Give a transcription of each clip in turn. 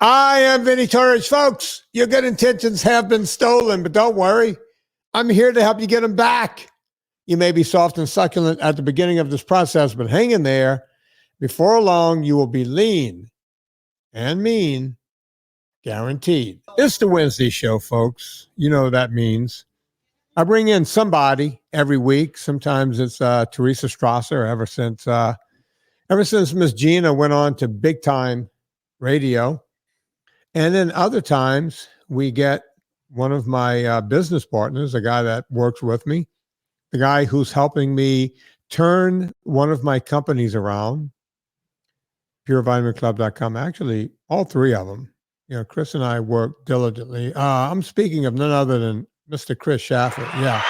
I am Vinnie Tortorich. Folks, your good intentions have been stolen, but don't worry. I'm here to help you get them back. You may be soft and succulent at the beginning of this process, but hang in there. Before long, you will be lean and mean, guaranteed. It's the Wednesday show, folks. You know what that means. I bring in somebody every week. Sometimes it's Teresa Strasser. Ever since Miss Gina went on to big time radio. And then other times we get one of my business partners, a guy that works with me, the guy who's helping me turn one of my companies around, purevitaminclub.com. Actually, all three of them. You know, Chris and I work diligently. I'm speaking of none other than Mr. Chris Shaffer. Yeah.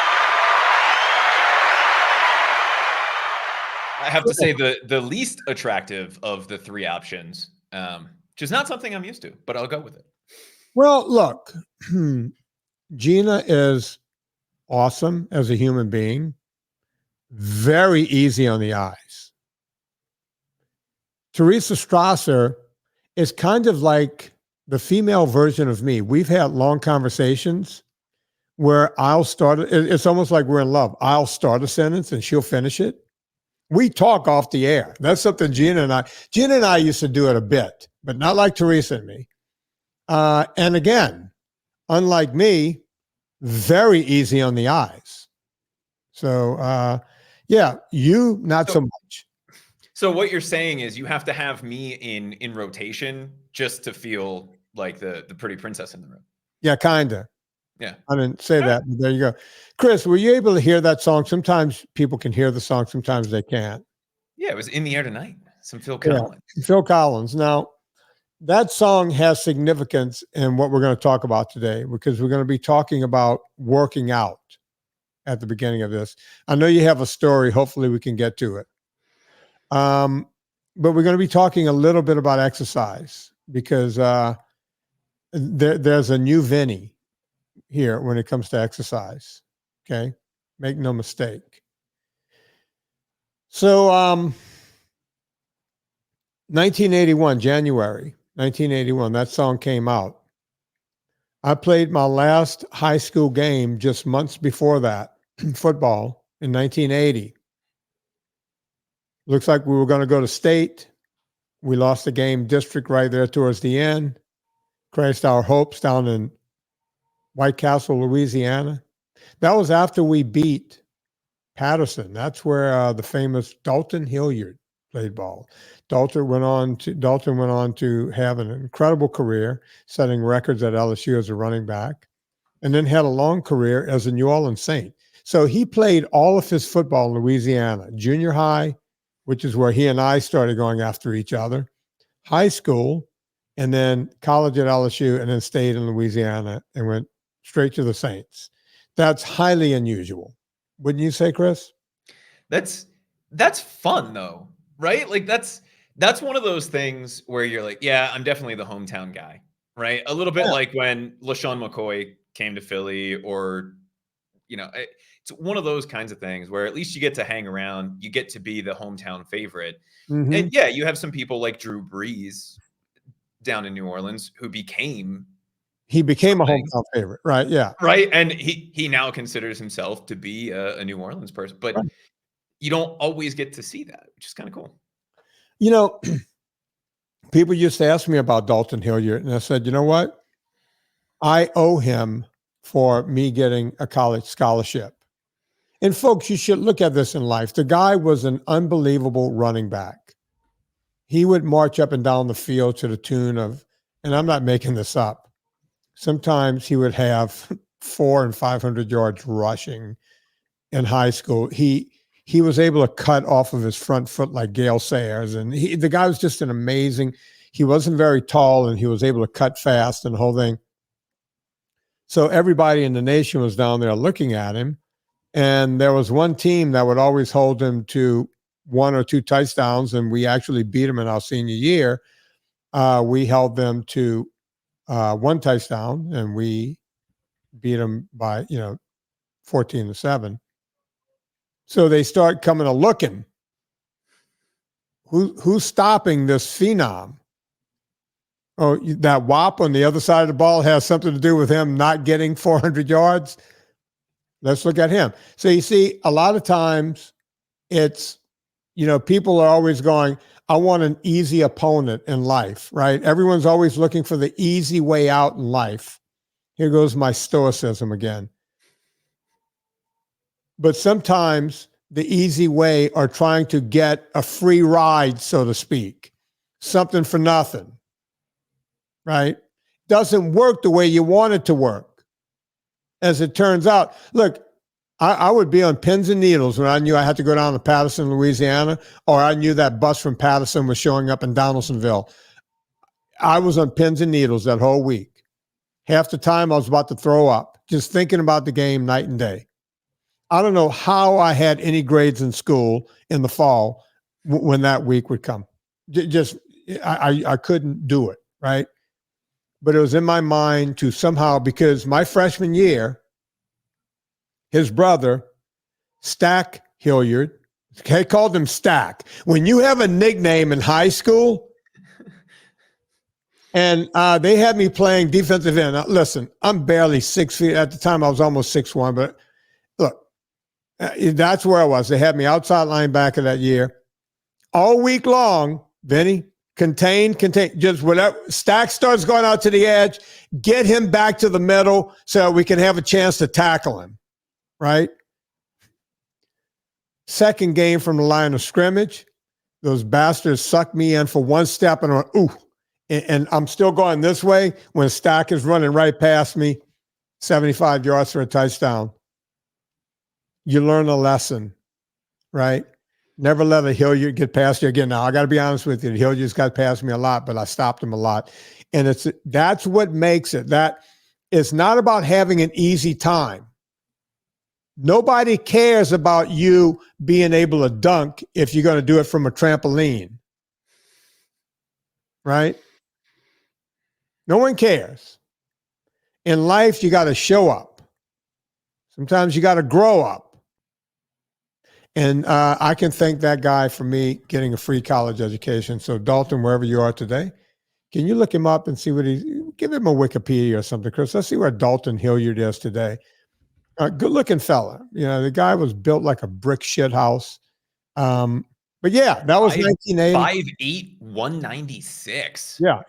I have to say the least attractive of the three options, which is not something I'm used to, but I'll go with it. Well, look, Gina is awesome as a human being, very easy on the eyes. Teresa Strasser is kind of like the female version of me. We've had long conversations where it's almost like we're in love. I'll start a sentence and she'll finish it. We talk off the air. That's something Gina and I used to do it a bit, but not like Teresa and me. And again, unlike me, very easy on the eyes. So, yeah, you not so much. So what you're saying is you have to have me in rotation just to feel like the pretty princess in the room. Yeah, kind of. Yeah. I didn't say that, but there you go. Chris, were you able to hear that song? Sometimes people can hear the song, sometimes they can't. Yeah, it was In the Air Tonight. Some Phil Collins. Yeah, Phil Collins. Now, that song has significance in what we're going to talk about today, because we're going to be talking about working out at the beginning of this. I know you have a story. Hopefully we can get to it. But we're going to be talking a little bit about exercise, because there's a new Vinnie here when it comes to exercise. Okay. Make no mistake. So, 1981, January 1981, that song came out. I played my last high school game just months before that, football, in 1980. Looks like we were going to go to state. We lost the game district right there towards the end. Crashed our hopes down in White Castle, Louisiana. That was after we beat Patterson. That's where the famous Dalton Hilliard played ball. Dalton went on to have an incredible career, setting records at LSU as a running back, and then had a long career as a New Orleans Saint. So he played all of his football in Louisiana, junior high, which is where he and I started going after each other, high school, and then college at LSU, and then stayed in Louisiana and went straight to the Saints. That's highly unusual. Wouldn't you say, Chris? That's fun though, right? Like that's one of those things where you're like, yeah, I'm definitely the hometown guy, right? A little bit like when LaShawn McCoy came to Philly, or, you know, it's one of those kinds of things where at least you get to hang around, you get to be the hometown favorite. Mm-hmm. And yeah, you have some people like Drew Brees down in New Orleans who became a hometown favorite, right? Yeah. Right. And he now considers himself to be a New Orleans person, but right. You don't always get to see that, which is kind of cool. You know, people used to ask me about Dalton Hilliard, and I said, you know what? I owe him for me getting a college scholarship. And folks, you should look at this in life. The guy was an unbelievable running back. He would march up and down the field to the tune of, and I'm not making this up, sometimes he would have 400 and 500 yards rushing in high school. He was able to cut off of his front foot like Gale Sayers. And the guy was just he wasn't very tall, and he was able to cut fast and the whole thing. So everybody in the nation was down there looking at him. And there was one team that would always hold him to 1 or 2 touchdowns. And we actually beat him in our senior year. We held them to 1 touchdown, and we beat them by, 14-7. So they start coming a looking. Who's stopping this phenom? Oh, that whop on the other side of the ball has something to do with him not getting 400 yards. Let's look at him. So you see, a lot of times it's, people are always going, I want an easy opponent in life, right? Everyone's always looking for the easy way out in life. Here goes my stoicism again. But sometimes the easy way are trying to get a free ride, so to speak, something for nothing, right? Doesn't work the way you want it to work. As it turns out, look, I would be on pins and needles when I knew I had to go down to Patterson, Louisiana, or I knew that bus from Patterson was showing up in Donaldsonville. I was on pins and needles that whole week. Half the time I was about to throw up, just thinking about the game night and day. I don't know how I had any grades in school in the fall when that week would come. I couldn't do it, right? But it was in my mind to somehow, because my freshman year, his brother, Stack Hilliard, they called him Stack. When you have a nickname in high school, and they had me playing defensive end. Now, listen, I'm barely 6 feet. At the time, I was almost 6'1", but look, that's where I was. They had me outside linebacker that year. All week long, Vinnie, contain, just whatever. Stack starts going out to the edge, get him back to the middle so we can have a chance to tackle him. Right? Second game from the line of scrimmage, those bastards sucked me in for one step and I went, ooh, and I'm still going this way when Stack is running right past me, 75 yards for a touchdown. You learn a lesson, right? Never let a Hilliard get past you again. Now, I got to be honest with you. The Hilliard's got past me a lot, but I stopped him a lot. And that's what makes it. That it's not about having an easy time. Nobody cares about you being able to dunk if you're going to do it from a trampoline, right? No one cares. In life, you got to show up. Sometimes you got to grow up. And I can thank that guy for me getting a free college education. So Dalton, wherever you are today, can you look him up and see give him a Wikipedia or something, Chris? Let's see where Dalton Hilliard is today. Good looking fella. The guy was built like a brick shit house. But yeah, that was 1980. 5'8", 196. Yeah,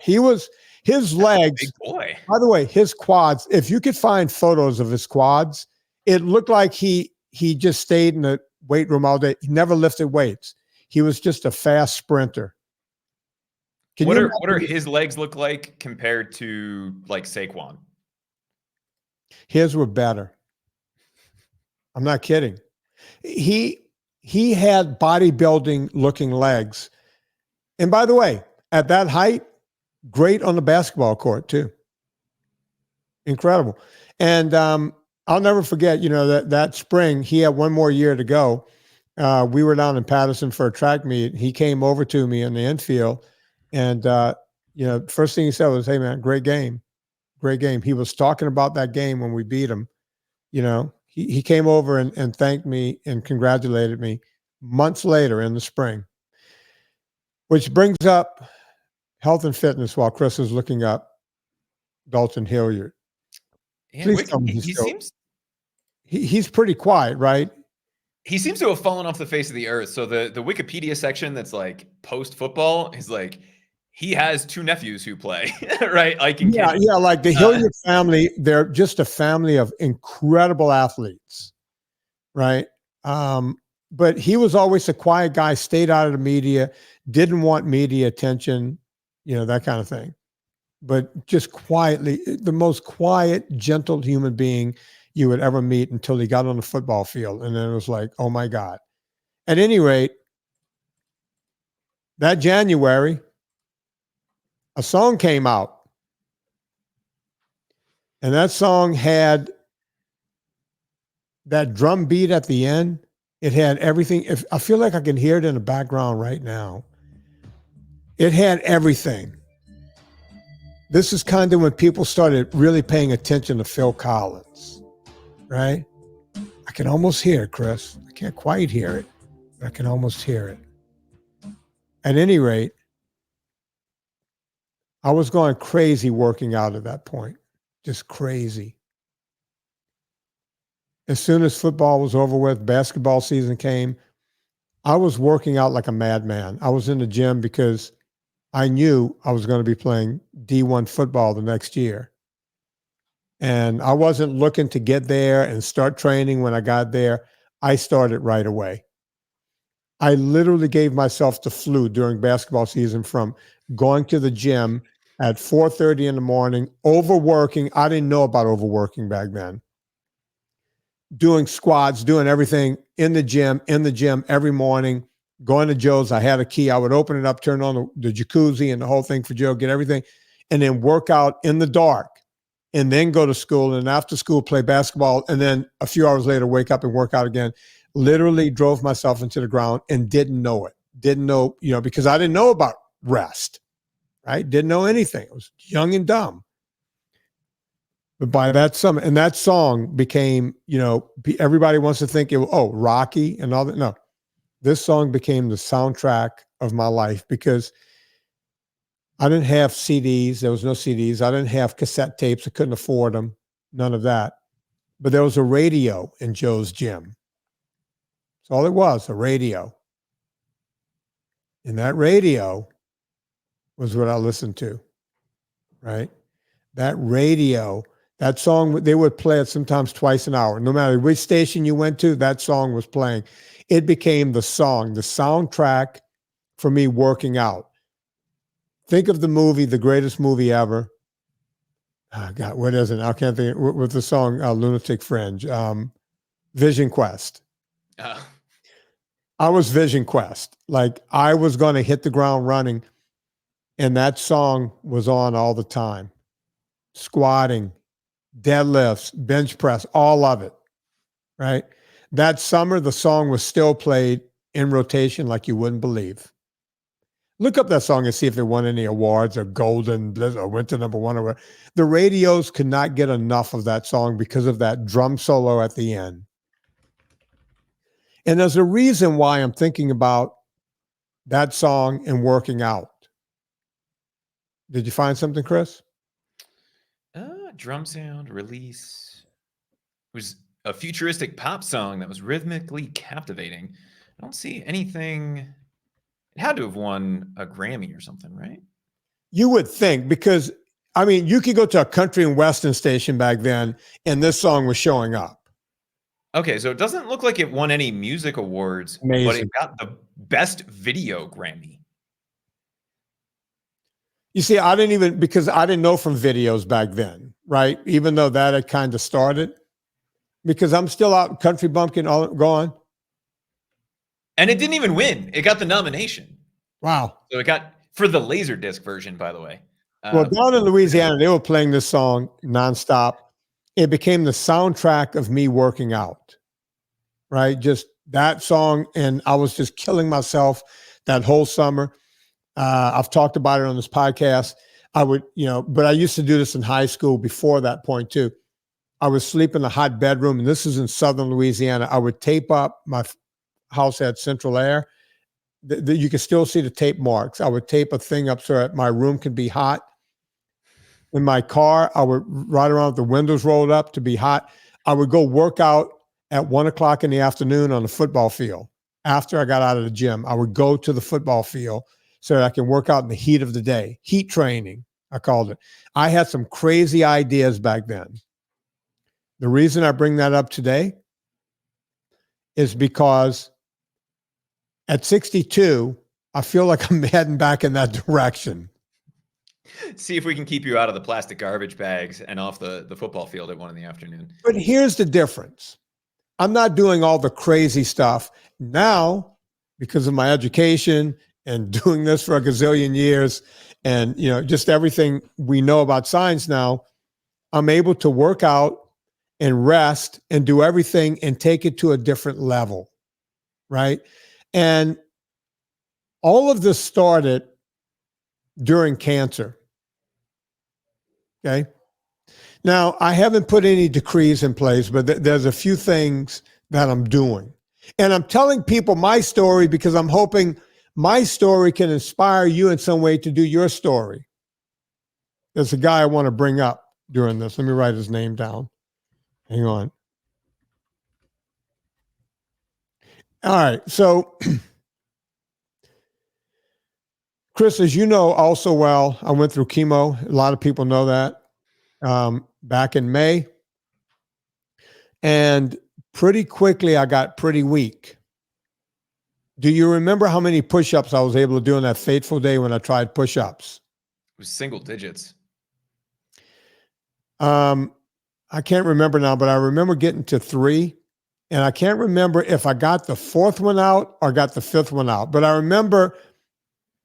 his legs. Big boy. By the way, his quads, if you could find photos of his quads, it looked like he just stayed in the weight room all day. He never lifted weights. He was just a fast sprinter. What are his legs look like compared to like Saquon? His were better. I'm not kidding. He had bodybuilding looking legs. And by the way, at that height, great on the basketball court too. Incredible. And I'll never forget, that spring, he had one more year to go. We were down in Patterson for a track meet. He came over to me in the infield and, first thing he said was, hey man, great game. Great game. He was talking about that game when we beat him. He came over and thanked me and congratulated me months later in the spring, which brings up health and fitness while Chris is looking up Dalton Hilliard. Yeah, Please tell me he's pretty quiet, right? He seems to have fallen off the face of the earth. So the Wikipedia section that's like post football is like, he has two nephews who play, right? Ike and Kenny. Yeah, like the Hilliard family, they're just a family of incredible athletes, right? But he was always a quiet guy, stayed out of the media, didn't want media attention, that kind of thing. But just quietly, the most quiet, gentle human being you would ever meet until he got on the football field. And then it was like, oh my God. At any rate, that January, a song came out. And that song had that drum beat at the end. It had everything. I feel like I can hear it in the background right now. It had everything. This is kind of when people started really paying attention to Phil Collins, right? I can almost hear it, Chris. I can't quite hear it, but I can almost hear it. At any rate, I was going crazy working out at that point, just crazy. As soon as football was over with, basketball season came, I was working out like a madman. I was in the gym because I knew I was going to be playing D1 football the next year. And I wasn't looking to get there and start training when I got there. I started right away. I literally gave myself the flu during basketball season from going to the gym at 4:30 in the morning, overworking. I didn't know about overworking back then. Doing squats, doing everything in the gym every morning, going to Joe's. I had a key. I would open it up, turn on the jacuzzi and the whole thing for Joe, get everything, and then work out in the dark, and then go to school, and after school play basketball, and then a few hours later wake up and work out again. Literally drove myself into the ground and didn't know it. Didn't know, because I didn't know about rest, right? Didn't know anything. I was young and dumb. But by that summer, and that song became, everybody wants to think, Rocky and all that. No, this song became the soundtrack of my life because I didn't have CDs. There was no CDs. I didn't have cassette tapes. I couldn't afford them. None of that. But there was a radio in Joe's gym. That's all it was, a radio. And that radio was what I listened to, right? That radio, that song, they would play it sometimes twice an hour. No matter which station you went to, that song was playing. It became the song, the soundtrack for me working out. Think of the movie, the greatest movie ever. Oh, God, what is it? I can't think with the song Lunatic Fringe. Vision Quest. I was Vision Quest. Like I was going to hit the ground running, and that song was on all the time. Squatting, deadlifts, bench press, all of it, right? That summer, the song was still played in rotation like you wouldn't believe. Look up that song and see if it won any awards or Golden or went to number one or whatever. The radios could not get enough of that song because of that drum solo at the end. And there's a reason why I'm thinking about that song and working out. Did you find something, Chris? Drum sound release. It was a futuristic pop song that was rhythmically captivating. I don't see anything. It had to have won a Grammy or something, right? You would think, because, you could go to a country and western station back then, and this song was showing up. Okay, so it doesn't look like it won any music awards, Amazing. But it got the best video Grammy. You see, because I didn't know from videos back then, right? Even though that had kind of started, because I'm still out country bumpkin, all gone. And it didn't even win. It got the nomination. Wow. So it got, for the Laserdisc version, by the way. Well, down in Louisiana, they were playing this song nonstop. It became the soundtrack of me working out, right? Just that song. And I was just killing myself that whole summer. I've talked about it on this podcast. I would, but I used to do this in high school before that point too. I would sleep in a hot bedroom, and this is in southern Louisiana. I would tape up, my house had central air. You can still see the tape marks. I would tape a thing up so that my room could be hot. In my car, I would ride around with the windows rolled up to be hot. I would go work out at 1:00 in the afternoon on the football field. After I got out of the gym, I would go to the football field so that I can work out in the heat of the day. Heat training, I called it. I had some crazy ideas back then. The reason I bring that up today is because at 62, I feel like I'm heading back in that direction. See if we can keep you out of the plastic garbage bags and off the football field at 1 PM. But here's the difference. I'm not doing all the crazy stuff now because of my education and doing this for a gazillion years and, just everything we know about science now. I'm able to work out and rest and do everything and take it to a different level, right? And all of this started during cancer. Okay. Now, I haven't put any decrees in place, but there's a few things that I'm doing. And I'm telling people my story because I'm hoping my story can inspire you in some way to do your story. There's a guy I want to bring up during this. Let me write his name down. Hang on. All right. So, Chris, as you know also well, I went through chemo. A lot of people know that back in May. And pretty quickly, I got pretty weak. Do you remember how many push-ups I was able to do on that fateful day when I tried push-ups? It was single digits. I can't remember now, but I remember getting to 3. And I can't remember if I got the 4th one out or got the 5th one out. But I remember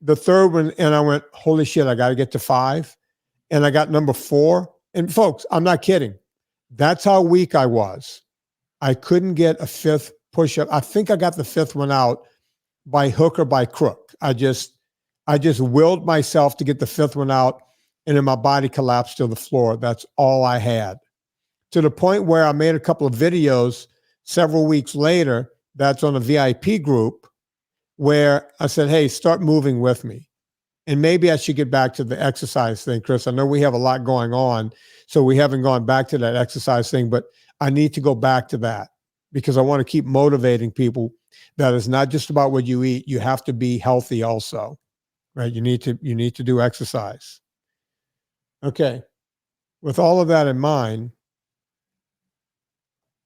the 3rd one, and I went, holy shit, I got to get to 5. And I got number 4. And folks, I'm not kidding. That's how weak I was. I couldn't get a 5th push-up. I think I got the 5th one out by hook or by crook. I just willed myself to get the 5th one out, and then my body collapsed to the floor. That's all I had. To the point where I made a couple of videos several weeks later, that's on a VIP group, where I said, hey, start moving with me. And maybe I should get back to the exercise thing, Chris. I know we have a lot going on, so we haven't gone back to that exercise thing, but I need to go back to that because I want to keep motivating people that it's not just about what you eat. You have to be healthy also, right? You need to do exercise. Okay. With all of that in mind,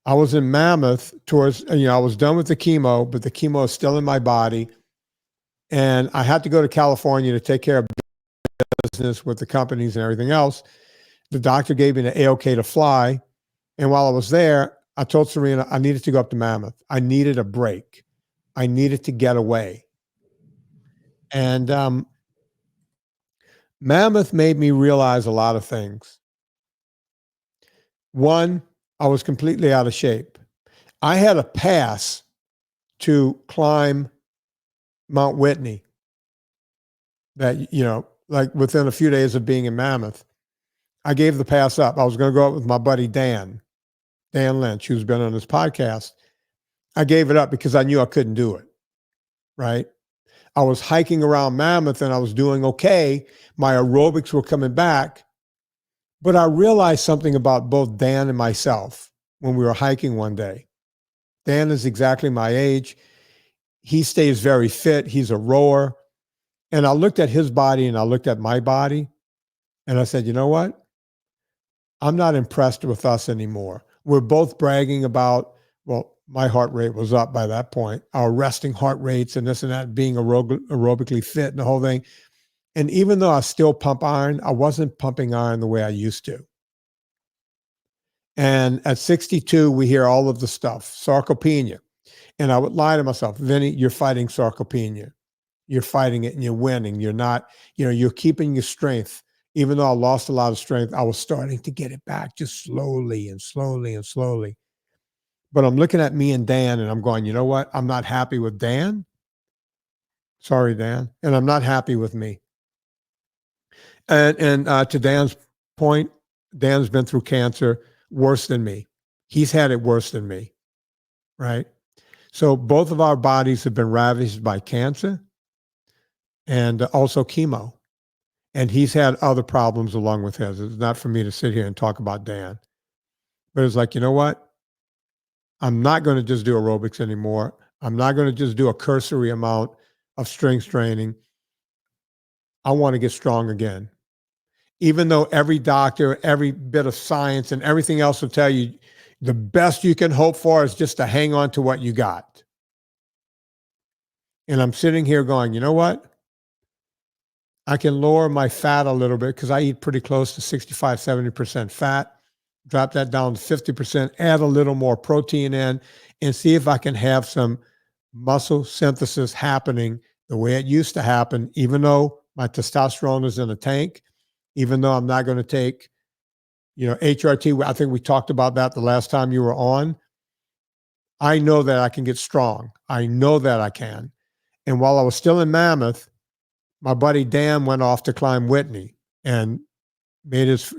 I was in Mammoth towards, I was done with the chemo, but the chemo is still in my body. And I had to go to California to take care of business with the companies and everything else. The doctor gave me the A-OK to fly. And while I was there, I told Serena I needed to go up to Mammoth. I needed a break. I needed to get away. And Mammoth made me realize a lot of things. One, I was completely out of shape. I had a pass to climb Mount Whitney that, like within a few days of being in Mammoth. I gave the pass up. I was going to go up with my buddy Dan Lynch, who's been on this podcast. I gave it up because I knew I couldn't do it, right? I was hiking around Mammoth and I was doing okay. My aerobics were coming back. But I realized something about both Dan and myself when we were hiking one day. Dan is exactly my age. He stays very fit. He's a rower. And I looked at his body and I looked at my body and I said, you know what? I'm not impressed with us anymore. We're both bragging about, well, my heart rate was up by that point, our resting heart rates and this and that, being aerobically fit and the whole thing. And even though I still pump iron, I wasn't pumping iron the way I used to. And at 62, we hear all of the stuff, sarcopenia. And I would lie to myself, Vinnie, you're fighting sarcopenia. You're fighting it and you're winning. You're not, you're keeping your strength. Even though I lost a lot of strength, I was starting to get it back just slowly and slowly and slowly. But I'm looking at me and Dan and I'm going, you know what? I'm not happy with Dan. Sorry, Dan. And I'm not happy with me. And to Dan's point, Dan's been through cancer worse than me. He's had it worse than me, right? So both of our bodies have been ravaged by cancer and also chemo. And he's had other problems along with his. It's not for me to sit here and talk about Dan. But it's like, you know what? I'm not going to just do aerobics anymore. I'm not going to just do a cursory amount of strength training. I want to get strong again. Even though every doctor, every bit of science and everything else will tell you the best you can hope for is just to hang on to what you got. And I'm sitting here going, you know what? I can lower my fat a little bit because I eat pretty close to 65, 70% fat. Drop that down to 50%, add a little more protein in, and see if I can have some muscle synthesis happening the way it used to happen, even though my testosterone is in a tank, even though I'm not going to take, HRT. I think we talked about that the last time you were on. I know that I can get strong. I know that I can. And while I was still in Mammoth, my buddy Dan went off to climb Whitney and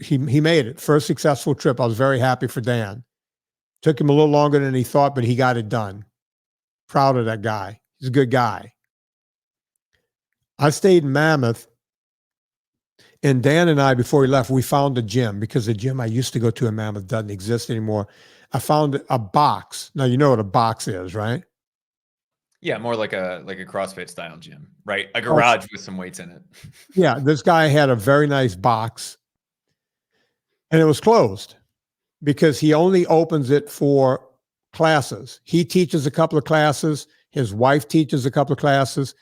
he made it. First successful trip. I was very happy for Dan. Took him a little longer than he thought, but he got it done. Proud of that guy. He's a good guy. I stayed in Mammoth, And Dan and I, before we left, we found a gym because the gym I used to go to in Mammoth doesn't exist anymore. I found a box. Now, you know what a box is, right? Yeah, more like a CrossFit style gym, right? A garage with some weights in it. Yeah, this guy had a very nice box, and it was closed because he only opens it for classes. He teaches a couple of classes. His wife teaches a couple of classes.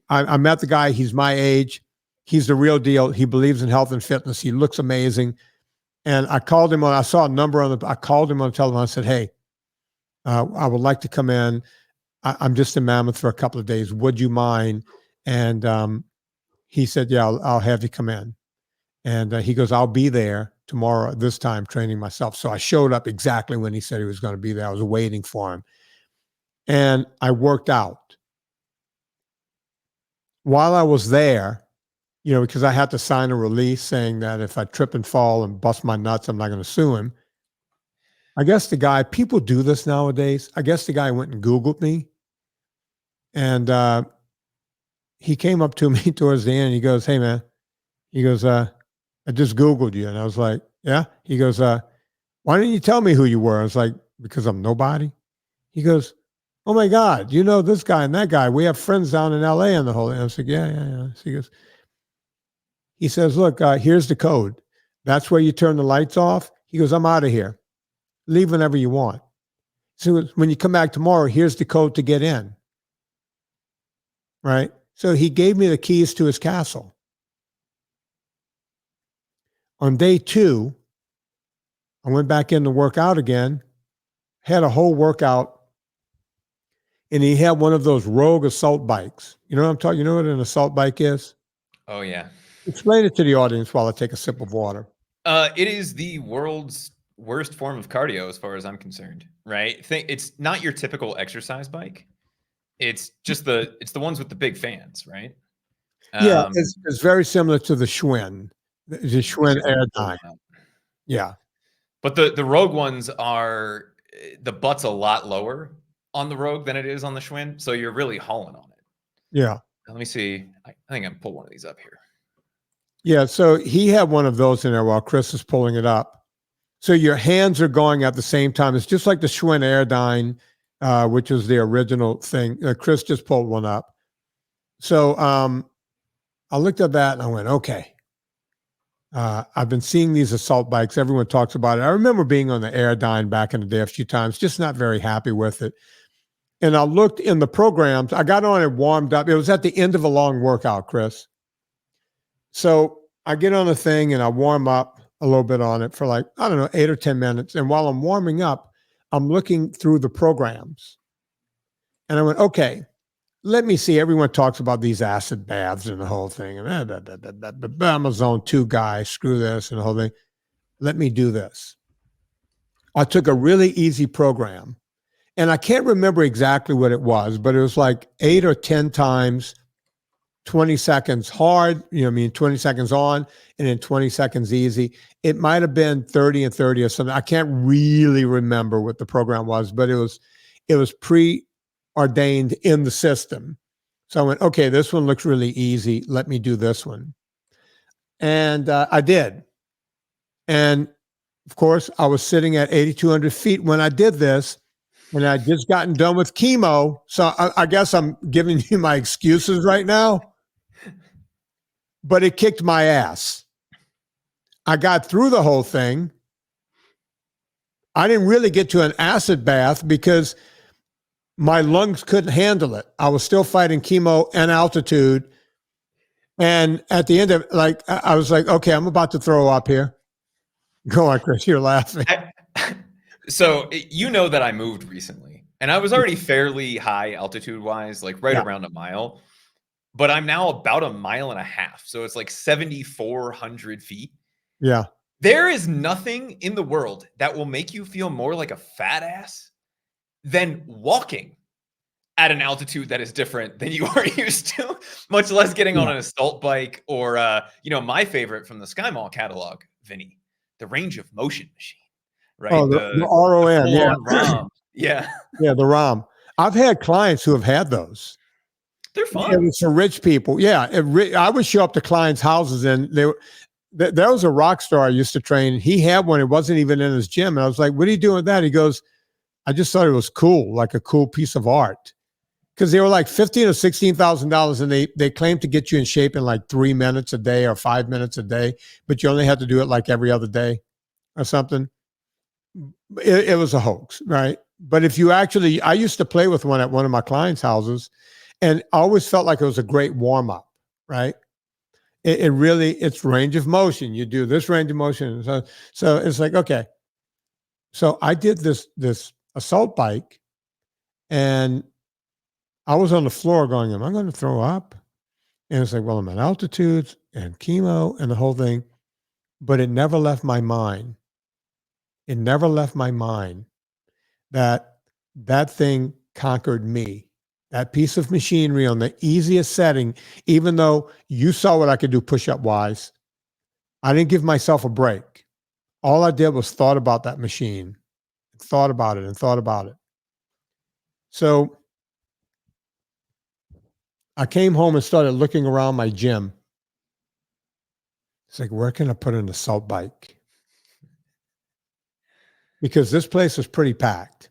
I met the guy. He's my age. He's the real deal. He believes in health and fitness. He looks amazing. And I called him I saw a number I called him on the telephone. I said, hey, I would like to come in. I'm just in Mammoth for a couple of days. Would you mind? And he said, yeah, I'll have you come in. And he goes, I'll be there tomorrow at this time training myself. So I showed up exactly when he said he was going to be there. I was waiting for him. And I worked out. While I was there, because I had to sign a release saying that if I trip and fall and bust my nuts, I'm not going to sue him. I guess people do this nowadays. I guess the guy went and Googled me. And he came up to me towards the end. He goes, hey, man. He goes, I just Googled you. And I was like, yeah. He goes, why didn't you tell me who you were? I was like, because I'm nobody. He goes, oh my God, you know this guy and that guy. We have friends down in LA and the whole thing. I was like, yeah. So he says, look, here's the code. That's where you turn the lights off. He goes, I'm out of here. Leave whenever you want. So when you come back tomorrow, here's the code to get in. Right? So he gave me the keys to his castle. On day 2, I went back in to work out again, had a whole workout, and he had one of those rogue assault bikes. You know what I'm talking? You know what an assault bike is? Oh, yeah. Explain it to the audience while I take a sip of water. It is the world's worst form of cardio as far as I'm concerned, right? It's not your typical exercise bike. It's just the ones with the big fans, right? Yeah, it's very similar to the Schwinn. The Schwinn Airdyne. Yeah. But the Rogue ones are, the butt's a lot lower on the Rogue than it is on the Schwinn. So you're really hauling on it. Yeah. Let me see. I think I can pull one of these up here. Yeah. So he had one of those in there while Chris is pulling it up. So your hands are going at the same time. It's just like the Schwinn Airdyne, which was the original thing. Chris just pulled one up. So I looked at that and I went, okay. I've been seeing these assault bikes. Everyone talks about it. I remember being on the Airdyne back in the day a few times, just not very happy with it. And I looked in the programs. I got on it, warmed up. It was at the end of a long workout, Chris. So I get on the thing and I warm up a little bit on it for 8 or 10 minutes. And while I'm warming up, I'm looking through the programs. And I went, okay, let me see. Everyone talks about these acid baths and the whole thing. And I'm a zone 2 guy. Screw this and the whole thing. Let me do this. I took a really easy program. And I can't remember exactly what it was, but it was like 8 or 10 times, 20 seconds hard, 20 seconds on, and then 20 seconds easy. It might have been 30 and 30 or something. I can't really remember what the program was, but it was preordained in the system. So I went, okay, this one looks really easy. Let me do this one. And I did. And of course, I was sitting at 8,200 feet when I did this. And I'd just gotten done with chemo. So I guess I'm giving you my excuses right now. But it kicked my ass. I got through the whole thing. I didn't really get to an acid bath because my lungs couldn't handle it. I was still fighting chemo and altitude. And at the end of it, I was like, okay, I'm about to throw up here. Go on, Chris, you're laughing. So you know that I moved recently and I was already fairly high altitude wise, around a mile, but I'm now about 1.5 miles. So it's like 7,400 feet. Yeah. There is nothing in the world that will make you feel more like a fat ass than walking at an altitude that is different than you are used to, much less getting on an assault bike or, my favorite from the Sky Mall catalog, Vinnie, the range of motion machine. Right. Oh, the ROM. Yeah. ROM. Yeah. Yeah. The ROM. I've had clients who have had those. They're It fun. was for rich people. Yeah. I would show up to clients' houses and there was a rock star I used to train. He had one. It wasn't even in his gym. And I was like, what are you doing with that? He goes, I just thought it was cool, like a cool piece of art. Because they were like $15,000 or $16,000, and they claimed to get you in shape in like 3 minutes a day or 5 minutes a day, but you only had to do it like every other day or something. It was a hoax, right? But if you actually, I used to play with one at one of my clients' houses, and I always felt like it was a great warm up, right? It really, it's range of motion. You do this range of motion, so it's like, okay. So I did this assault bike, and I was on the floor going, am I going to throw up? And it's like, well, I'm at altitudes and chemo and the whole thing. But it never left my mind. It never left my mind that that thing conquered me. That piece of machinery on the easiest setting, even though you saw what I could do push-up wise, I didn't give myself a break. All I did was thought about that machine, thought about it and thought about it. So I came home and started looking around my gym. It's like, where can I put an assault bike? Because this place is pretty packed.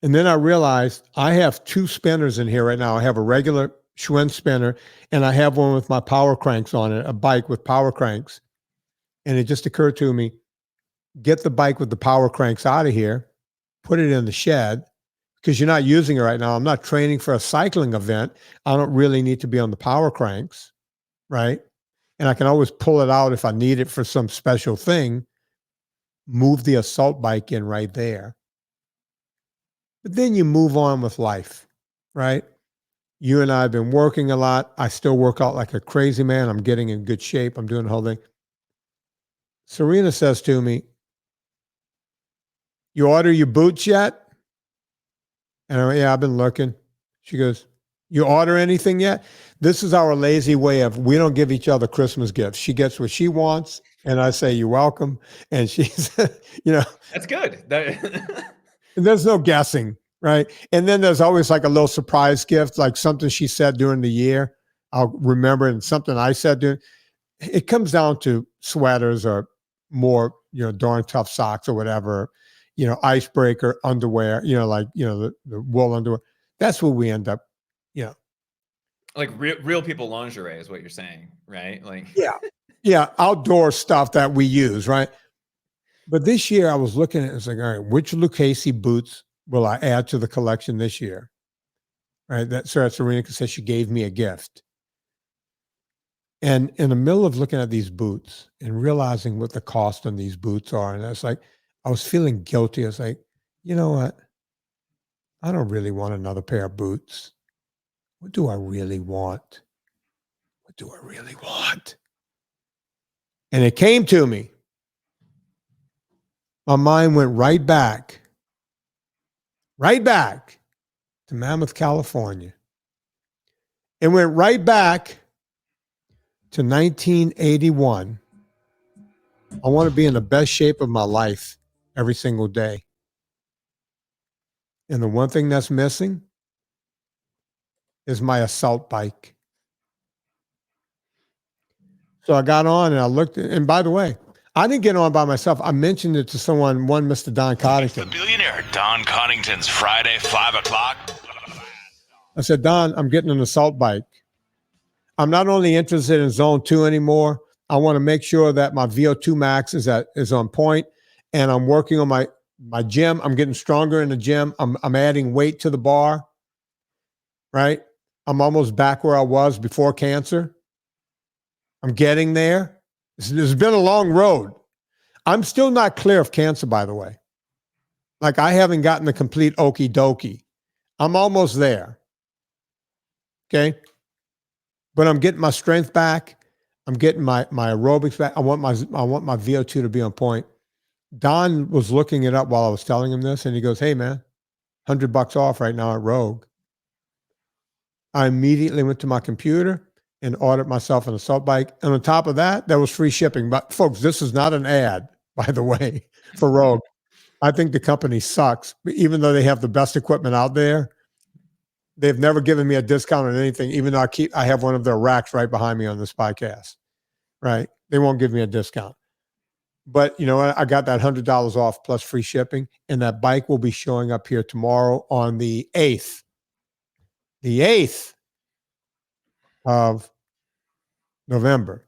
And then I realized I have 2 spinners in here right now. I have a regular Schwinn spinner, and I have one with my power cranks on it, a bike with power cranks. And it just occurred to me, get the bike with the power cranks out of here, put it in the shed, because you're not using it right now. I'm not training for a cycling event. I don't really need to be on the power cranks, right? And I can always pull it out if I need it for some special thing, move the assault bike in right there. But then you move on with life, right? You and I have been working a lot. I still work out like a crazy man. I'm getting in good shape. I'm doing the whole thing. Serena says to me, you order your boots yet? And I went, yeah, I've been looking. She goes, you order anything yet? This is our lazy way of, we don't give each other Christmas gifts. She gets what she wants, and I say, you're welcome. And she's, That's good. there's no guessing, right? And then there's always like a little surprise gift, like something she said during the year. I'll remember, and something I said during. It comes down to sweaters or more, darn tough socks or whatever, icebreaker underwear, the wool underwear. That's what we end up, like real people lingerie is what you're saying, right? Like, yeah, outdoor stuff that we use, right? But this year I was looking at it, it's like, all right, which Lucchese boots will I add to the collection this year? Right. That's Serena says she gave me a gift. And in the middle of looking at these boots and realizing what the cost on these boots are, and it's like, I was feeling guilty. I was like, you know what? I don't really want another pair of boots. What do I really want? What do I really want? And it came to me. My mind went right back to Mammoth, California. It went right back to 1981. I want to be in the best shape of my life every single day. And the one thing that's missing is my assault bike. So I got on and I looked, and by the way, I didn't get on by myself. I mentioned it to someone, Mr. Don Coddington. The billionaire Don Coddington's Friday, 5 o'clock. I said, Don, I'm getting an assault bike. I'm not only interested in zone 2 anymore. I want to make sure that my VO2 max is on point, and I'm working on my gym. I'm getting stronger in the gym. I'm adding weight to the bar, right? I'm almost back where I was before cancer. I'm getting there. It's been a long road. I'm still not clear of cancer, by the way. Like, I haven't gotten the complete okie dokie. I'm almost there. Okay. But I'm getting my strength back. I'm getting my aerobics back. I want my VO2 to be on point. Don was looking it up while I was telling him this, and he goes, hey man, $100 off right now at Rogue. I immediately went to my computer and ordered myself an assault bike. And on top of that, there was free shipping. But folks, this is not an ad, by the way, for Rogue. I think the company sucks. Even though they have the best equipment out there, They've never given me a discount on anything, even though I have one of their racks right behind me on this podcast, right? They won't give me a discount. But you know what? I got that $100 off plus free shipping, and that bike will be showing up here tomorrow on the 8th. The 8th of November.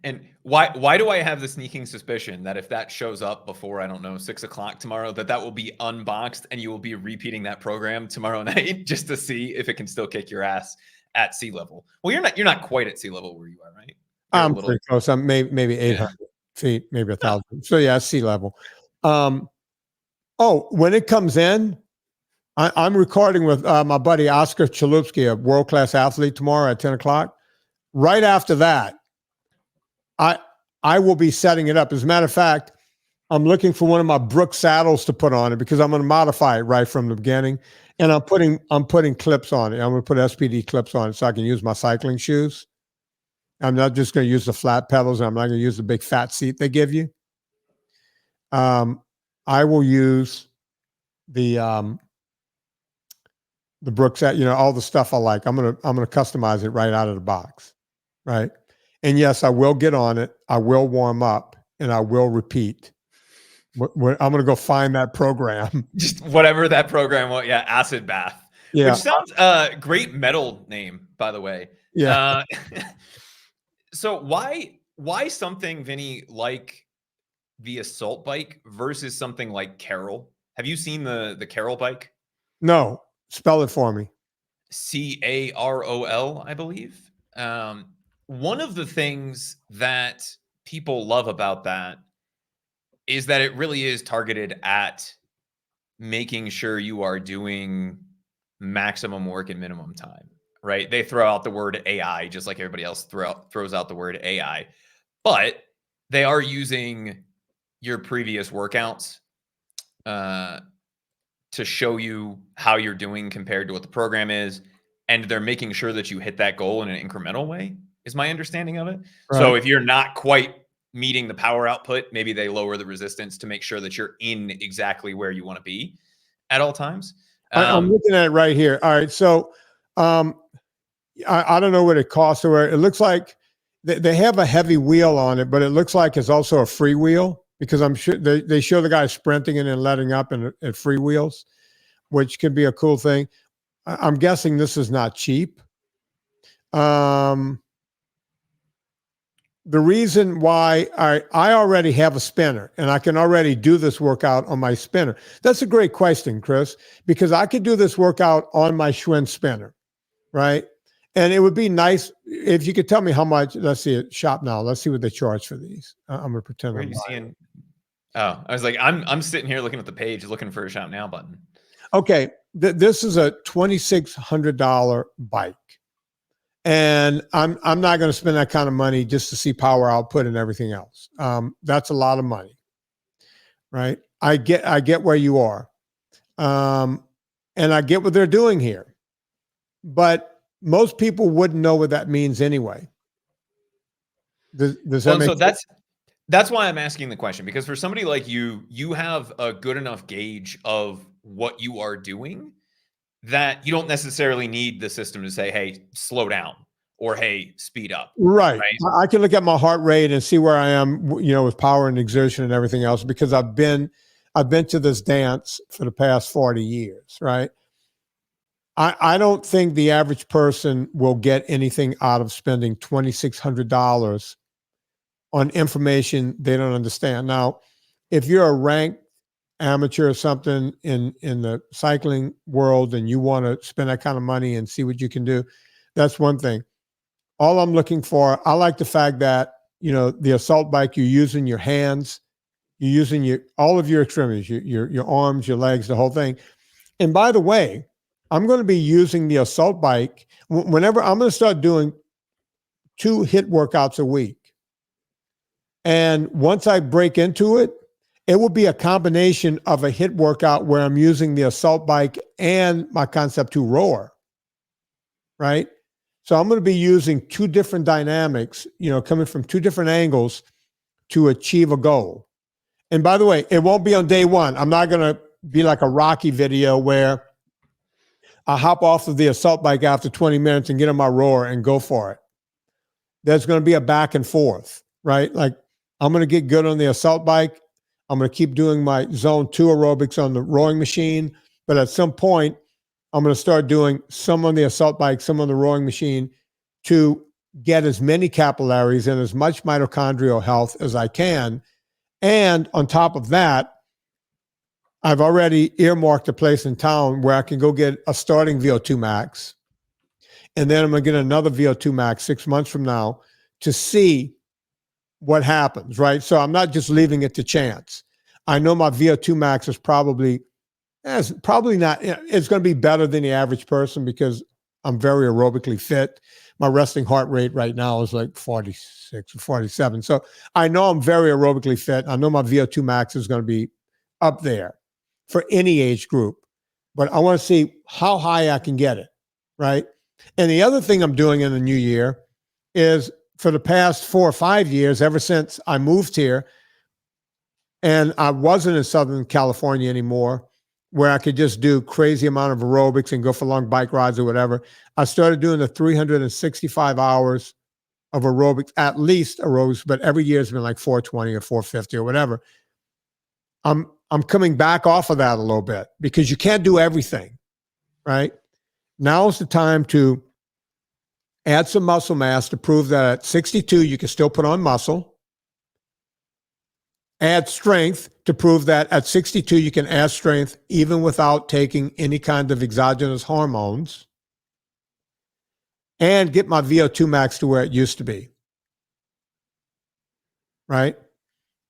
And why do I have the sneaking suspicion that if that shows up before, I don't know, 6 o'clock tomorrow, that will be unboxed and you will be repeating that program tomorrow night just to see if it can still kick your ass at sea level? Well, you're not quite at sea level where you are, right? I'm pretty close. I'm maybe 800 feet, maybe 1,000. So yeah, sea level. When it comes in, I'm recording with my buddy Oscar Chalupsky, a world-class athlete, tomorrow at 10 o'clock. Right after that, I will be setting it up. As a matter of fact, I'm looking for one of my Brooks saddles to put on it because I'm going to modify it right from the beginning. And I'm putting clips on it. I'm going to put SPD clips on it so I can use my cycling shoes. I'm not just going to use the flat pedals. I'm not going to use the big fat seat they give you. I will use the Brooks, all the stuff I like. I'm going to customize it right out of the box, right? And yes, I will get on it. I will warm up, and I will repeat. I'm going to go find that program. Just whatever that program was. Yeah, acid bath. Yeah. Which sounds great metal name, by the way. Yeah. So why something, Vinny, like the assault bike versus something like Carol? Have you seen the Carol bike? No. Spell it for me. Carol, I believe. One of the things that people love about that is that it really is targeted at making sure you are doing maximum work in minimum time, right? They throw out the word AI just like everybody else throws out the word AI, but they are using your previous workouts to show you how you're doing compared to what the program is. And they're making sure that you hit that goal in an incremental way, is my understanding of it. Right. So if you're not quite meeting the power output, maybe they lower the resistance to make sure that you're in exactly where you want to be at all times. I'm looking at it right here. All right. So I don't know what it costs, or it looks like they have a heavy wheel on it, but it looks like it's also a free wheel, because I'm sure they show the guy sprinting and then letting up and at free wheels, which could be a cool thing. I'm guessing this is not cheap. The reason why I already have a spinner and I can already do this workout on my spinner. That's a great question, Chris, because I could do this workout on my Schwinn spinner, right? And it would be nice if you could tell me how much. Let's see it. Shop now. Let's see what they charge for these. I'm gonna pretend. Where are you seeing? Oh, I was like, I'm sitting here looking at the page, looking for a shop now button. Okay, this is a $2,600 bike. And I'm not going to spend that kind of money just to see power output and everything else. That's a lot of money, right? I get where you are, and I get what they're doing here, but most people wouldn't know what that means anyway. Does that make sense? So that's why I'm asking the question, because for somebody like you have a good enough gauge of what you are doing that you don't necessarily need the system to say, hey, slow down, or hey, speed up. Right. I can look at my heart rate and see where I am, with power and exertion and everything else, because I've been to this dance for the past 40 years, right? I don't think the average person will get anything out of spending $2,600 on information they don't understand. Now, if you're a ranked amateur or something in the cycling world and you want to spend that kind of money and see what you can do, that's one thing. All I'm looking for, I like the fact that, the assault bike, you're using your hands, you're using all of your extremities, your arms, your legs, the whole thing. And by the way, I'm going to be using the assault bike whenever I'm going to start doing 2 HIIT workouts a week. And once I break into it, it will be a combination of a HIIT workout where I'm using the assault bike and my Concept 2 rower, right? So I'm going to be using 2 different dynamics, coming from 2 different angles to achieve a goal. And by the way, it won't be on day one. I'm not going to be like a Rocky video where I hop off of the assault bike after 20 minutes and get on my rower and go for it. There's going to be a back and forth, right? Like I'm going to get good on the assault bike. I'm going to keep doing my zone 2 aerobics on the rowing machine. But at some point, I'm going to start doing some on the assault bike, some on the rowing machine to get as many capillaries and as much mitochondrial health as I can. And on top of that, I've already earmarked a place in town where I can go get a starting VO2 max. And then I'm going to get another VO2 max 6 months from now to see what happens, right? So I'm not just leaving it to chance. I know my VO2 max is probably not, it's going to be better than the average person because I'm very aerobically fit. My resting heart rate right now is like 46 or 47. So I know I'm very aerobically fit. I know my VO2 max is going to be up there for any age group, but I want to see how high I can get it, right? And the other thing I'm doing in the new year is for the past 4 or 5 years, ever since I moved here, and I wasn't in Southern California anymore, where I could just do crazy amount of aerobics and go for long bike rides or whatever, I started doing the 365 hours of aerobics, at least aerobics, but every year has been like 420 or 450 or whatever. I'm coming back off of that a little bit because you can't do everything, right? Now is the time to add some muscle mass to prove that at 62, you can still put on muscle. Add strength to prove that at 62, you can add strength even without taking any kind of exogenous hormones. And get my VO2 max to where it used to be. Right?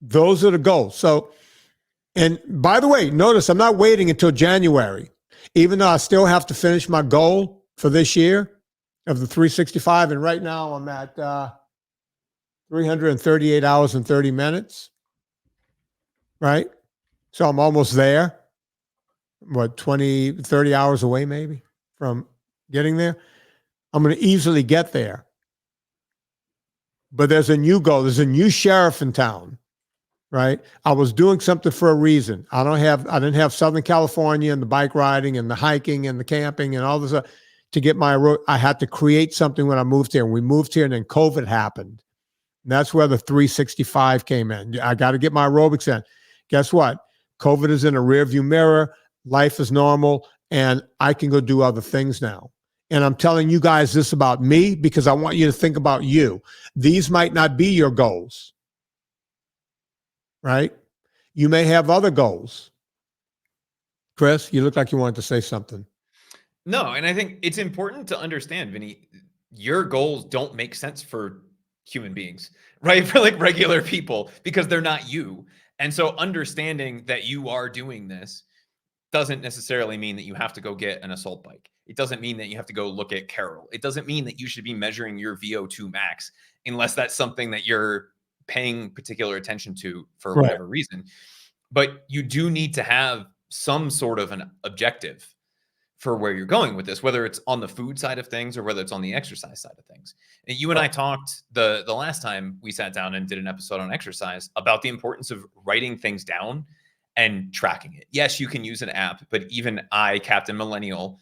Those are the goals. So, and by the way, notice I'm not waiting until January, even though I still have to finish my goal for this year of the 365. And right now I'm at 338 hours and 30 minutes. Right? So I'm almost there. What, 20, 30 hours away maybe from getting there? I'm going to easily get there. But there's a new goal. There's a new sheriff in town, right? I was doing something for a reason. I didn't have Southern California and the bike riding and the hiking and the camping and all this to get I had to create something when I moved here. And we moved here and then COVID happened. And that's where the 365 came in. I got to get my aerobics in. Guess what? COVID is in a rearview mirror. Life is normal. And I can go do other things now. And I'm telling you guys this about me because I want you to think about you. These might not be your goals, right? You may have other goals. Chris, you look like you wanted to say something. No, and I think it's important to understand, Vinny, your goals don't make sense for human beings, right? For like regular people, because they're not you. And so understanding that you are doing this doesn't necessarily mean that you have to go get an assault bike. It doesn't mean that you have to go look at Carol. It doesn't mean that you should be measuring your VO2 max unless that's something that you're paying particular attention to for whatever reason. But you do need to have some sort of an objective for where you're going with this, whether it's on the food side of things or whether it's on the exercise side of things. And you and I talked the last time we sat down and did an episode on exercise about the importance of writing things down and tracking it. Yes, you can use an app, but even I, Captain Millennial,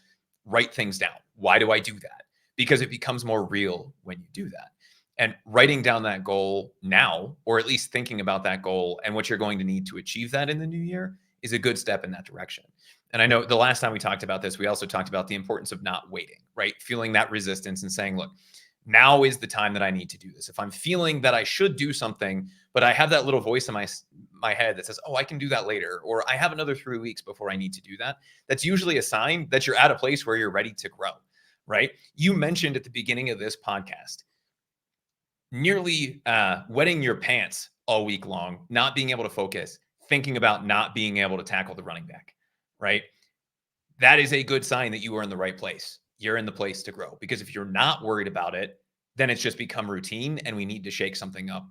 write things down. Why do I do that? Because it becomes more real when you do that. And writing down that goal now, or at least thinking about that goal and what you're going to need to achieve that in the new year, is a good step in that direction. And I know the last time we talked about this, we also talked about the importance of not waiting, right? Feeling that resistance and saying, look, now is the time that I need to do this. If I'm feeling that I should do something, but I have that little voice in my head that says, oh, I can do that later, or I have another 3 weeks before I need to do that, that's usually a sign that you're at a place where you're ready to grow, right? You mentioned at the beginning of this podcast, nearly wetting your pants all week long, not being able to focus, thinking about not being able to tackle the running back, right? That is a good sign that you are in the right place. You're in the place to grow, because if you're not worried about it, then it's just become routine and we need to shake something up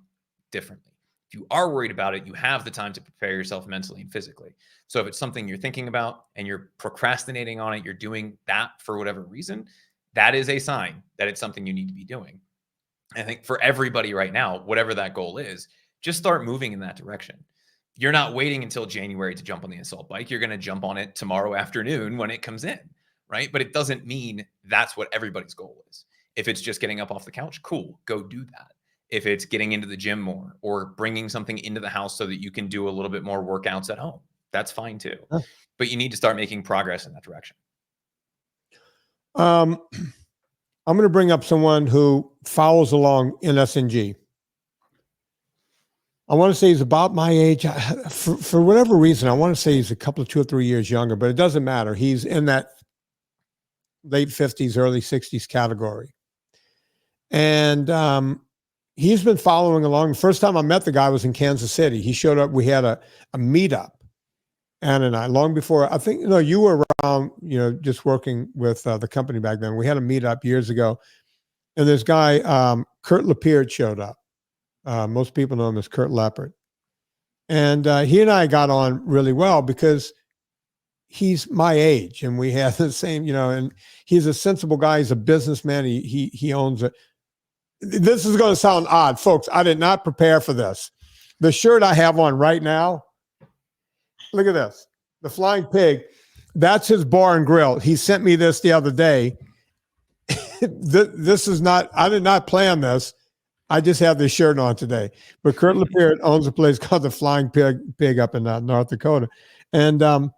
differently. If you are worried about it, you have the time to prepare yourself mentally and physically. So if it's something you're thinking about and you're procrastinating on it, you're doing that for whatever reason, that is a sign that it's something you need to be doing. I think for everybody right now, whatever that goal is, just start moving in that direction. You're not waiting until January to jump on the assault bike. You're going to jump on it tomorrow afternoon when it comes in, right? But it doesn't mean that's what everybody's goal is. If it's just getting up off the couch, cool, go do that. If it's getting into the gym more or bringing something into the house so that you can do a little bit more workouts at home, that's fine too. Huh. But you need to start making progress in that direction. I'm going to bring up someone who follows along NSNG. I want to say he's about my age. For whatever reason, I want to say he's a couple of 2 or 3 years younger, but it doesn't matter. He's in that late 50s, early 60s category. And he's been following along. The first time I met the guy was in Kansas City. He showed up. We had a meetup, Ann and I, long before, I think, you were around, just working with the company back then. We had a meetup years ago. And this guy, Kurt Lepird, showed up. Most people know him as Kurt Lepird. And he and I got on really well because he's my age and we have the same, and he's a sensible guy. He's a businessman. He owns it. This is going to sound odd, folks. I did not prepare for this. The shirt I have on right now, look at this. The Flying Pig, that's his bar and grill. He sent me this the other day. This is not, I did not plan this. I just have this shirt on today. But Kurt Lepird owns a place called the Flying Pig up in North Dakota. And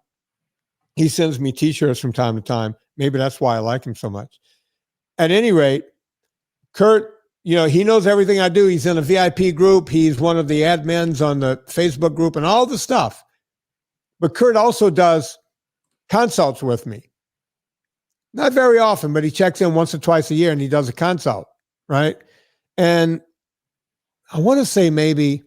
he sends me t-shirts from time to time. Maybe that's why I like him so much. At any rate, Kurt, he knows everything I do. He's in a VIP group. He's one of the admins on the Facebook group and all the stuff. But Kurt also does consults with me. Not very often, but he checks in once or twice a year and he does a consult, right? And I want to say maybe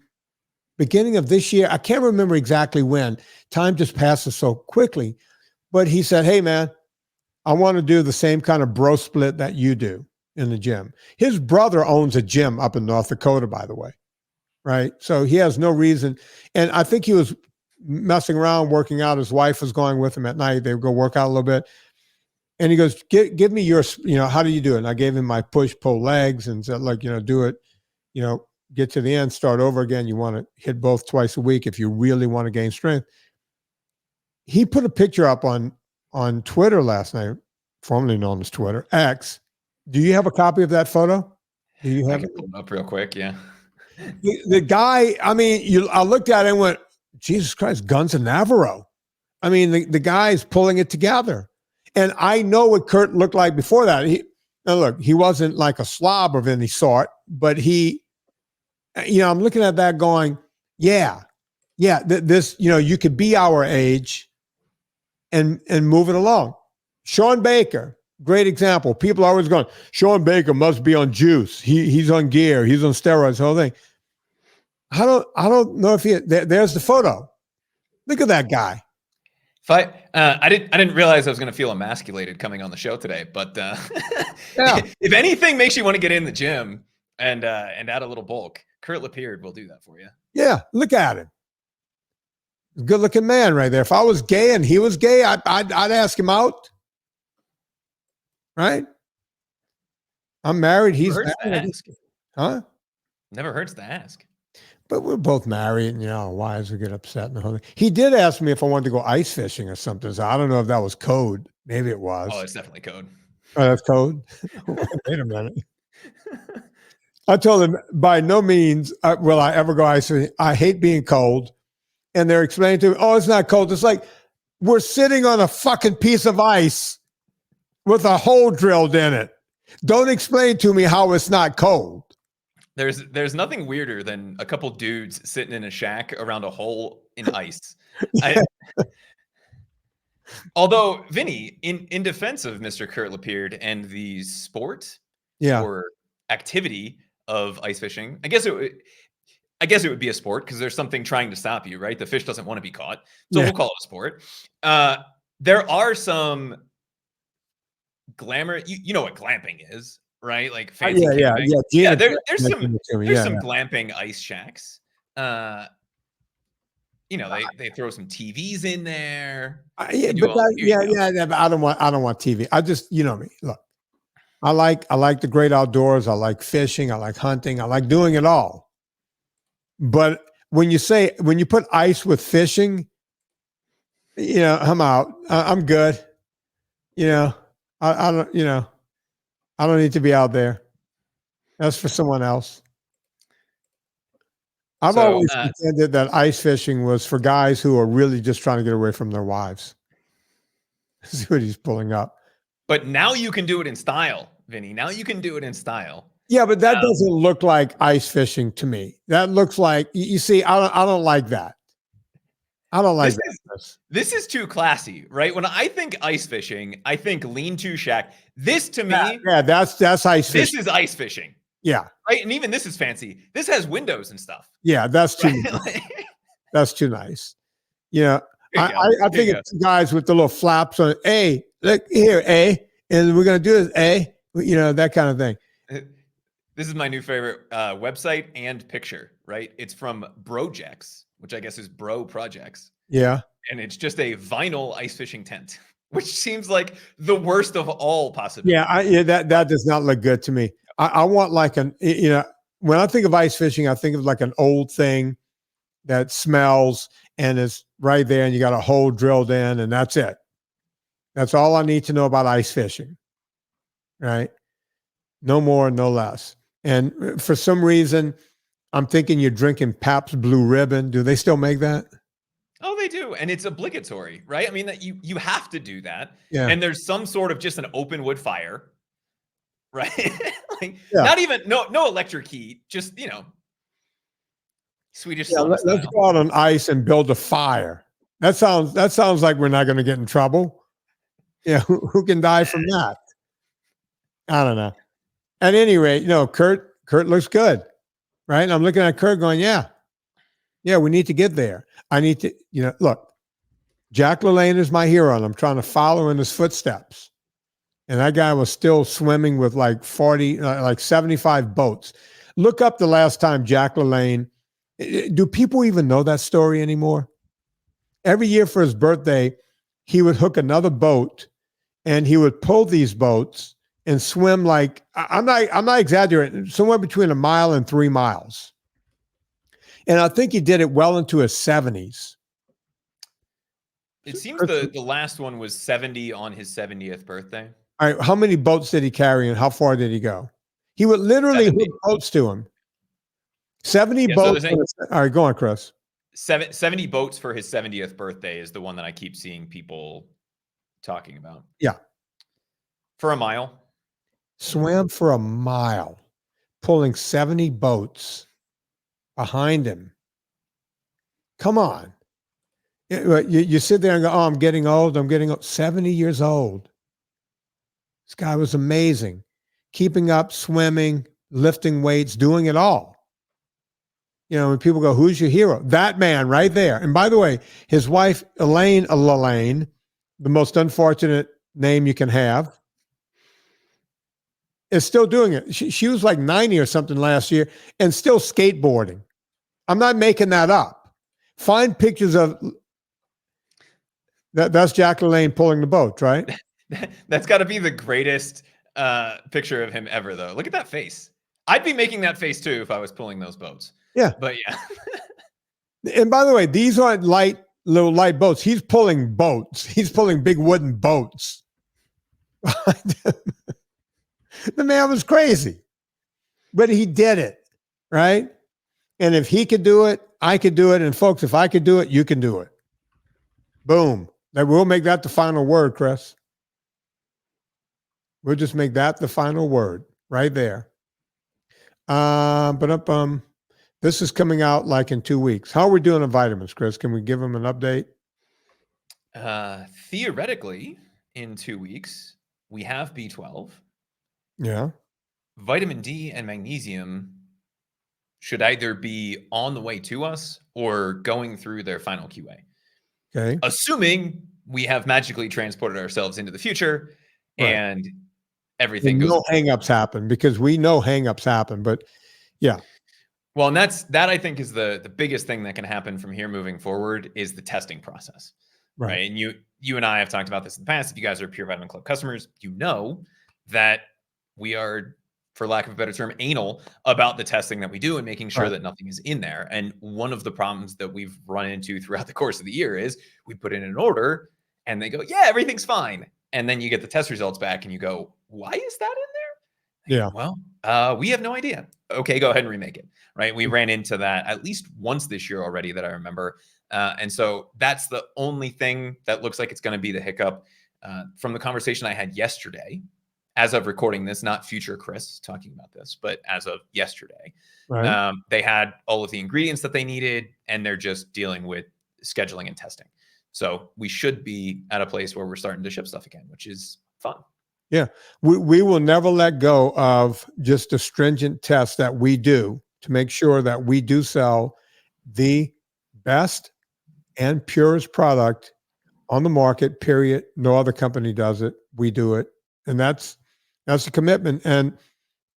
beginning of this year, I can't remember exactly when. Time just passes so quickly. But he said, hey, man, I want to do the same kind of bro split that you do in the gym. His brother owns a gym up in North Dakota, by the way, right? So he has no reason. And I think he was messing around, working out. His wife was going with him at night. They would go work out a little bit. And he goes, give me your, how do you do it? And I gave him my push-pull legs and said, do it, get to the end, start over again. You want to hit both twice a week if you really want to gain strength. He put a picture up on Twitter last night, formerly known as Twitter, X. Do you have a copy of that photo? Do you have it? Pull it up real quick, yeah. The guy, I looked at it and went, Jesus Christ, Guns of Navarro. The guy's pulling it together. And I know what Kurt looked like before that. He wasn't like a slob of any sort, but I'm looking at that going, this, you could be our age and move it along. Sean Baker, great example. People are always going, Sean Baker must be on juice. He's on gear. He's on steroids, the whole thing. I don't know if there's the photo. Look at that guy. I didn't realize I was going to feel emasculated coming on the show today, but if anything makes you want to get in the gym and add a little bulk, Kurt Lepird will do that for you. Yeah, look at him. Good looking man right there. If I was gay and he was gay, I'd ask him out. Right? I'm married. He's married. Huh? Never hurts to ask. But we're both married, and our wives would get upset and the whole thing. He did ask me if I wanted to go ice fishing or something. So I don't know if that was code. Maybe it was. Oh, it's definitely code. Oh, that's code? Wait a minute. I told him, by no means will I ever go ice fishing. I hate being cold. And they're explaining to me, oh, it's not cold. It's like we're sitting on a fucking piece of ice with a hole drilled in it. Don't explain to me how it's not cold. There's nothing weirder than a couple dudes sitting in a shack around a hole in ice. Although, Vinnie, in defense of Mr. Kurt Lepird and the sport or activity of ice fishing, I guess it would be a sport because there's something trying to stop you, right? The fish doesn't want to be caught, so we'll call it a sport. There are some glamour. You know what glamping is. Right, like fancy camping. There's some glamping ice shacks. They throw some TVs in there. But I don't want TV. I just, me. Look, I like the great outdoors. I like fishing. I like hunting. I like doing it all. But when you put ice with fishing, I'm out. I'm good. You know, I don't, you know, I don't need to be out there. That's for someone else. I've So, always contended that ice fishing was for guys who are really just trying to get away from their wives. See what he's pulling up. but now you can do it in style, Vinny. Now you can do it in style. Yeah, but that doesn't look like ice fishing to me. That looks like, you see, I don't like that. I don't like that. This is too classy, right? When I think ice fishing, I think lean-to shack. This to me, yeah, that's ice fishing. This is ice fishing. Yeah. Right. And even this is fancy. This has windows and stuff. Yeah, that's too right? nice. That's too nice. You know, I think it's guys with the little flaps on it. Hey, look here, and we're gonna do this, you know, that kind of thing. This is my new favorite website and picture, right? It's from Brojex, which I guess is Bro Projects. Yeah. And it's just a vinyl ice fishing tent, which seems like the worst of all possibilities. Yeah, that does not look good to me. I want like you know, when I think of ice fishing, I think of like an old thing that smells and is right there and you got a hole drilled in and that's it. That's all I need to know about ice fishing, right? No more, no less. And for some reason, I'm thinking you're drinking Pabst Blue Ribbon. Do they still make that? Oh, they do. And it's obligatory, right? I mean, that you have to do that. Yeah. And there's some sort of just an open wood fire, right? Like not even, no electric heat, just, you know, Swedish. Yeah, let's go out on ice and build a fire. That sounds like we're not going to get in trouble. Yeah. Who can die from that? I don't know. At any rate, you know, Kurt looks good, right? And I'm looking at Kurt going, yeah, we need to get there. I need to, you know, look, Jack LaLanne is my hero and I'm trying to follow in his footsteps. And that guy was still swimming with like 75 boats. Look up the last time Jack LaLanne. Do people even know that story anymore? Every year for his birthday, he would hook another boat and he would pull these boats and swim like, I'm not exaggerating, somewhere between 1 mile and 3 miles. And I think he did it well into his 70s. It seems the last one was 70 on his 70th birthday. All right, how many boats did he carry and how far did he go? He would literally hook boats to him. 70 boats. So all right, go on, Chris. 70 boats for his 70th birthday is the one that I keep seeing people talking about. Yeah. For a mile. Swam for a mile, pulling 70 boats behind him. Come on. You sit there and go, oh, I'm getting old. 70 years old. This guy was amazing. Keeping up, swimming, lifting weights, doing it all. You know, when people go, who's your hero? That man right there. And by the way, his wife, LaLanne, the most unfortunate name you can have, is still doing it. She was like 90 or something last year and still skateboarding. I'm not making that up. Find pictures of that. That's Jack LaLanne pulling the boat, right? That's got to be the greatest picture of him ever, though. Look at that face. I'd be making that face too if I was pulling those boats. Yeah. But yeah. And by the way, these aren't little light boats. He's pulling boats. He's pulling big wooden boats. The man was crazy, but he did it, right? And if he could do it, I could do it. And folks, if I could do it, you can do it. Boom. We'll make that the final word, Chris. We'll just make that the final word right there. This is coming out like in 2 weeks. How are we doing on vitamins, Chris? Can we give them an update? Theoretically, in 2 weeks, we have B12. Yeah. Vitamin D and magnesium should either be on the way to us or going through their final QA. Okay. Assuming we have magically transported ourselves into the future and everything goes. No hangups happen, because we know hangups happen, but yeah. Well, and that I think is the biggest thing that can happen from here moving forward is the testing process. Right. And you and I have talked about this in the past. If you guys are Pure Vitamin Club customers, you know that we are, for lack of a better term, anal about the testing that we do and making sure that nothing is in there. And one of the problems that we've run into throughout the course of the year is we put in an order and they go, yeah, everything's fine. And then you get the test results back and you go, why is that in there? Yeah. Well, we have no idea. Okay, go ahead and remake it. Right. We ran into that at least once this year already that I remember. And so that's the only thing that looks like it's going to be the hiccup. From the conversation I had yesterday, as of recording this, not future Chris talking about this, but as of yesterday, Right. they had all of the ingredients that they needed, and they're just dealing with scheduling and testing. So we should be at a place where we're starting to ship stuff again, which is fun. Yeah. We will never let go of just the stringent tests that we do to make sure that we do sell the best and purest product on the market, period. No other company does it. We do it. And that's the commitment. And,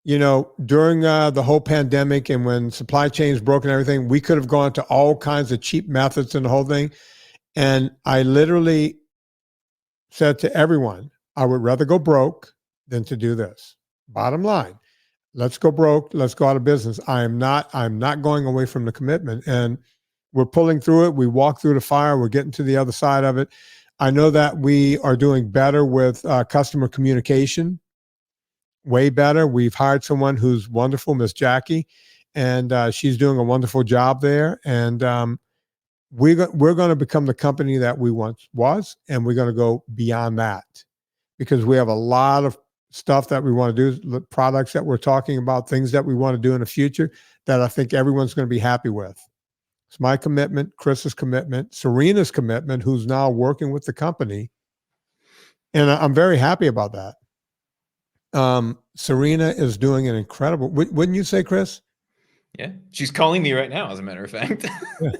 you know, during the whole pandemic and when supply chains broke and everything, we could have gone to all kinds of cheap methods and the whole thing. And I literally said to everyone, I would rather go broke than to do this. Bottom line, let's go broke. Let's go out of business. I'm not going away from the commitment, and we're pulling through it. We walk through the fire. We're getting to the other side of it. I know that we are doing better with customer communication, way better. We've hired someone who's wonderful, Miss Jackie, and she's doing a wonderful job there. And we're going to become the company that we once was, and we're going to go beyond that because we have a lot of stuff that we want to do, products that we're talking about, things that we want to do in the future that I think everyone's going to be happy with. It's my commitment, Chris's commitment, Serena's commitment, who's now working with the company. And I'm very happy about that. Serena is doing an incredible, wouldn't you say, Chris? Yeah. She's calling me right now, as a matter of fact. Yeah.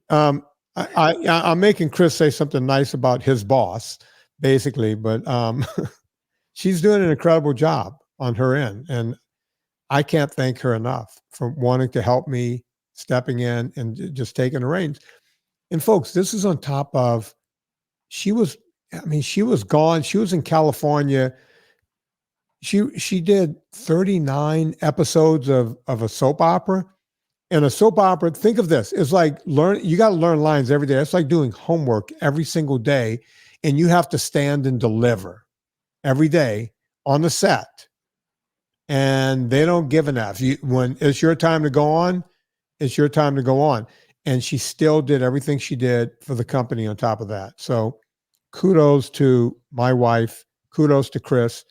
I'm making Chris say something nice about his boss, basically, but she's doing an incredible job on her end. And I can't thank her enough for wanting to help me, stepping in and just taking the reins. And folks, this is on top of, she was gone. She was in California. She did 39 episodes of a soap opera. And a soap opera, think of this, it's like you got to learn lines every day. It's like doing homework every single day. And you have to stand and deliver every day on the set. And they don't give an F. When it's your time to go on, it's your time to go on. And she still did everything she did for the company on top of that. So kudos to my wife. Kudos to Chris.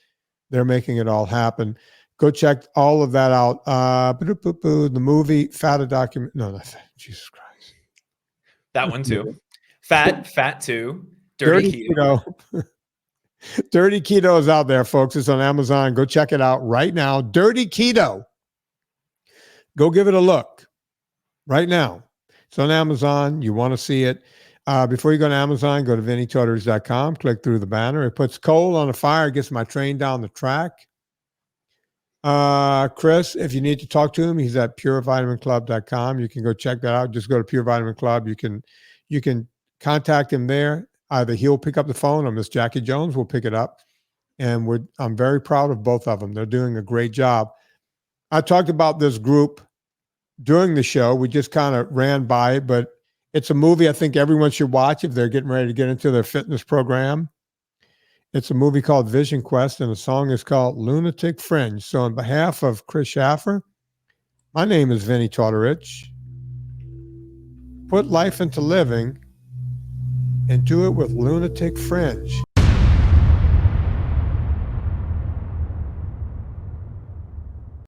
They're making it all happen. Go check all of that out. The movie, Fat Document. No, Jesus Christ. That one too. Fat 2. Dirty Keto. Dirty Keto is out there, folks. It's on Amazon. Go check it out right now. Dirty Keto. Go give it a look right now. It's on Amazon. You want to see it. Before you go to Amazon, go to VinnieTortorich.com. Click through the banner. It puts coal on the fire, gets my train down the track. Chris, if you need to talk to him, he's at purevitaminclub.com. You can go check that out. Just go to Pure Vitamin Club. You can contact him there. Either he'll pick up the phone or Miss Jackie Jones will pick it up. And I'm very proud of both of them. They're doing a great job. I talked about this group during the show. We just kind of ran by it, but it's a movie I think everyone should watch if they're getting ready to get into their fitness program. It's a movie called Vision Quest, and the song is called Lunatic Fringe. So on behalf of Chris Shaffer, my name is Vinnie Tortorich. Put life into living and do it with Lunatic Fringe.